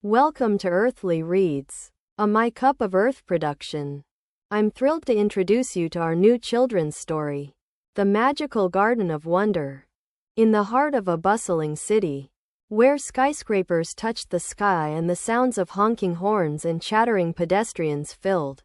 Welcome to Earthly Reads, a My Cup of Earth production. I'm thrilled to introduce you to our new children's story, The Magical Garden of Wonder. In the heart of a bustling city, where skyscrapers touched the sky and the sounds of honking horns and chattering pedestrians filled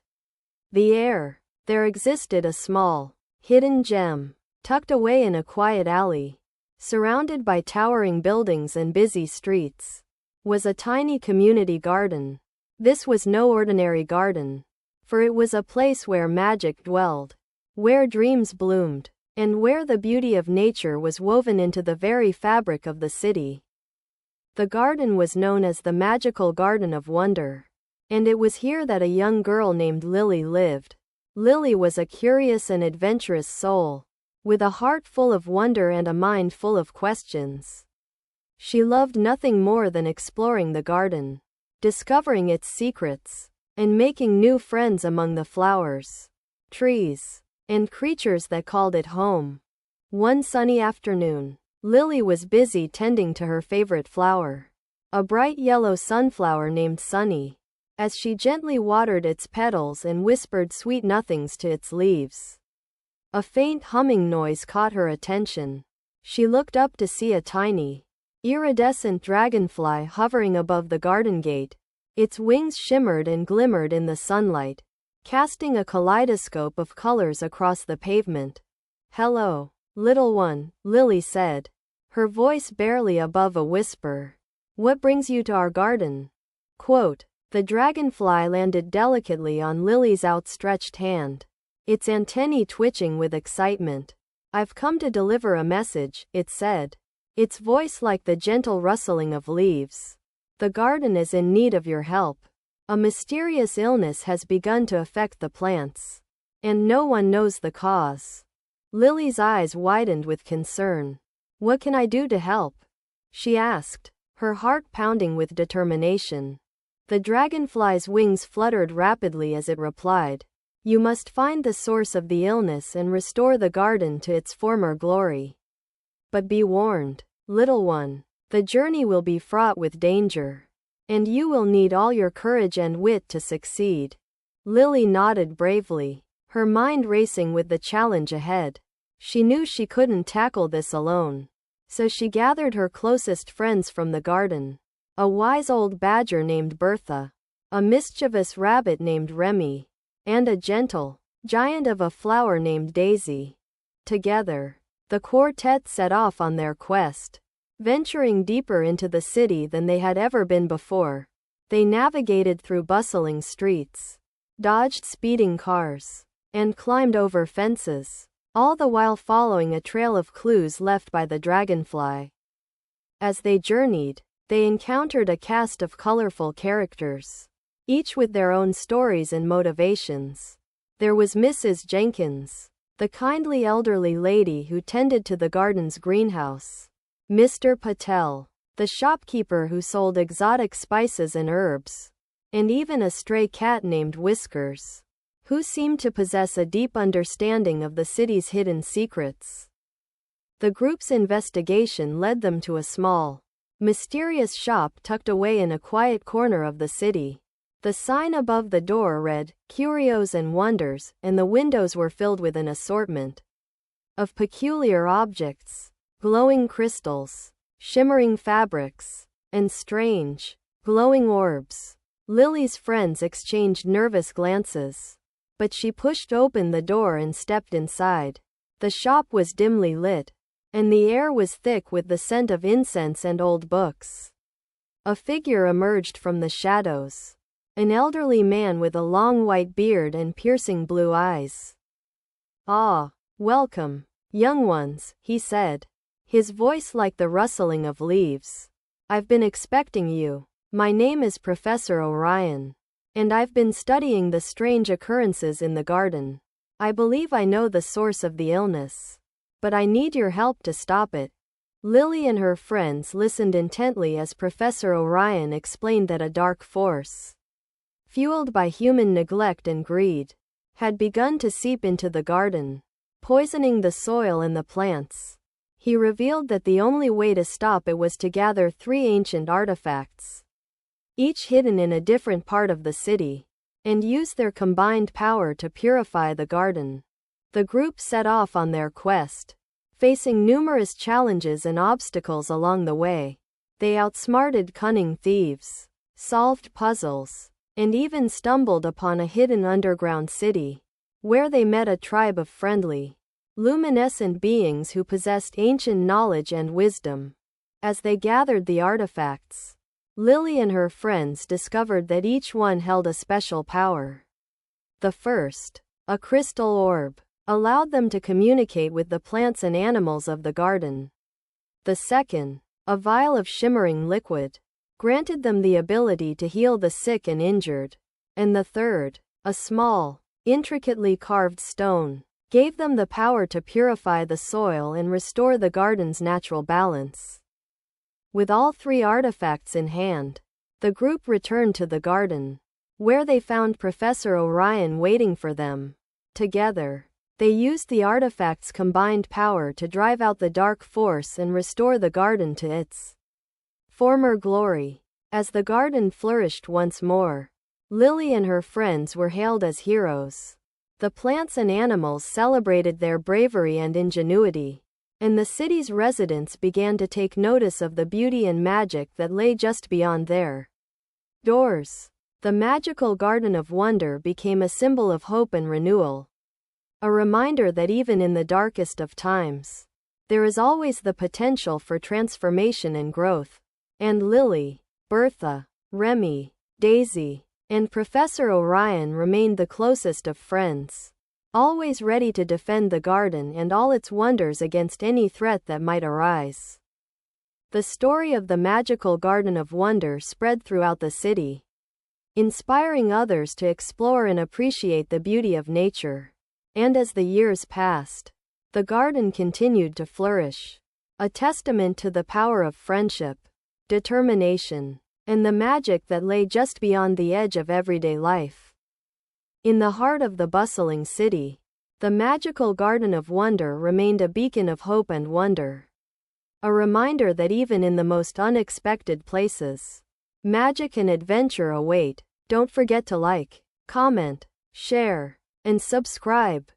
the air, there existed a small, hidden gem, tucked away in a quiet alley, surrounded by towering buildings and busy streets. Was a tiny community garden. This was no ordinary garden, for it was a place where magic dwelled, where dreams bloomed, and where the beauty of nature was woven into the very fabric of the city. The garden was known as the Magical Garden of Wonder, and it was here that a young girl named Lily lived. Lily was a curious and adventurous soul, with a heart full of wonder and a mind full of questions. She loved nothing more than exploring the garden, discovering its secrets, and making new friends among the flowers, trees, and creatures that called it home. One sunny afternoon, Lily was busy tending to her favorite flower, a bright yellow sunflower named Sunny, as she gently watered its petals and whispered sweet nothings to its leaves. A faint humming noise caught her attention. She looked up to see a tiny, iridescent dragonfly hovering above the garden gate. Its wings shimmered and glimmered in the sunlight, casting a kaleidoscope of colors across the pavement. "Hello, little one," Lily said, her voice barely above a whisper. "What brings you to our garden?" Quote, the dragonfly landed delicately on Lily's outstretched hand, its antennae twitching with excitement. "I've come to deliver a message," it said, its voice like the gentle rustling of leaves. "The garden is in need of your help. A mysterious illness has begun to affect the plants, and no one knows the cause." Lily's eyes widened with concern. "What can I do to help?" she asked, her heart pounding with determination. The dragonfly's wings fluttered rapidly as it replied, "You must find the source of the illness and restore the garden to its former glory. But be warned, little one, the journey will be fraught with danger, and you will need all your courage and wit to succeed." Lily nodded bravely, her mind racing with the challenge ahead. She knew she couldn't tackle this alone, so she gathered her closest friends from the garden. A wise old badger named Bertha, a mischievous rabbit named Remy, and a gentle giant of a flower named Daisy. Together, the quartet set off on their quest, venturing deeper into the city than they had ever been before. They navigated through bustling streets, dodged speeding cars, and climbed over fences, all the while following a trail of clues left by the dragonfly. As they journeyed, they encountered a cast of colorful characters, each with their own stories and motivations. There was Mrs. Jenkins, the kindly elderly lady who tended to the garden's greenhouse. Mr. Patel, the shopkeeper who sold exotic spices and herbs. And even a stray cat named Whiskers, who seemed to possess a deep understanding of the city's hidden secrets. The group's investigation led them to a small, mysterious shop tucked away in a quiet corner of the city. The sign above the door read, "Curios and Wonders," and the windows were filled with an assortment of peculiar objects, glowing crystals, shimmering fabrics, and strange, glowing orbs. Lily's friends exchanged nervous glances, but she pushed open the door and stepped inside. The shop was dimly lit, and the air was thick with the scent of incense and old books. A figure emerged from the shadows. An elderly man with a long white beard and piercing blue eyes. "Ah, welcome, young ones," he said, his voice like the rustling of leaves. "I've been expecting you. My name is Professor Orion, and I've been studying the strange occurrences in the garden. I believe I know the source of the illness, but I need your help to stop it." Lily and her friends listened intently as Professor Orion explained that a dark force, fueled by human neglect and greed, had begun to seep into the garden, poisoning the soil and the plants. He revealed that the only way to stop it was to gather 3 ancient artifacts, each hidden in a different part of the city, and used their combined power to purify the garden. The group set off on their quest, facing numerous challenges and obstacles along the way. They outsmarted cunning thieves, solved puzzles, and even stumbled upon a hidden underground city, where they met a tribe of friendly, luminescent beings who possessed ancient knowledge and wisdom. As they gathered the artifacts, Lily and her friends discovered that each one held a special power. The first, a crystal orb, allowed them to communicate with the plants and animals of the garden. The second, a vial of shimmering liquid, granted them the ability to heal the sick and injured. And the third, a small, intricately carved stone, gave them the power to purify the soil and restore the garden's natural balance. With all three artifacts in hand, the group returned to the garden, where they found Professor Orion waiting for them. Together, they used the artifacts' combined power to drive out the dark force and restore the garden to its former glory. As the garden flourished once more, Lily and her friends were hailed as heroes. The plants and animals celebrated their bravery and ingenuity, and the city's residents began to take notice of the beauty and magic that lay just beyond their doors. The magical Garden of Wonder became a symbol of hope and renewal, a reminder that even in the darkest of times, there is always the potential for transformation and growth. And Lily, Bertha, Remy, Daisy, and Professor Orion remained the closest of friends, always ready to defend the garden and all its wonders against any threat that might arise. The story of the magical Garden of Wonder spread throughout the city, inspiring others to explore and appreciate the beauty of nature. And as the years passed, the garden continued to flourish, a testament to the power of friendship, determination, and the magic that lay just beyond the edge of everyday life. In the heart of the bustling city, the magical Garden of Wonder remained a beacon of hope and wonder, a reminder that even in the most unexpected places, magic and adventure await. Don't forget to like, comment, share, and subscribe.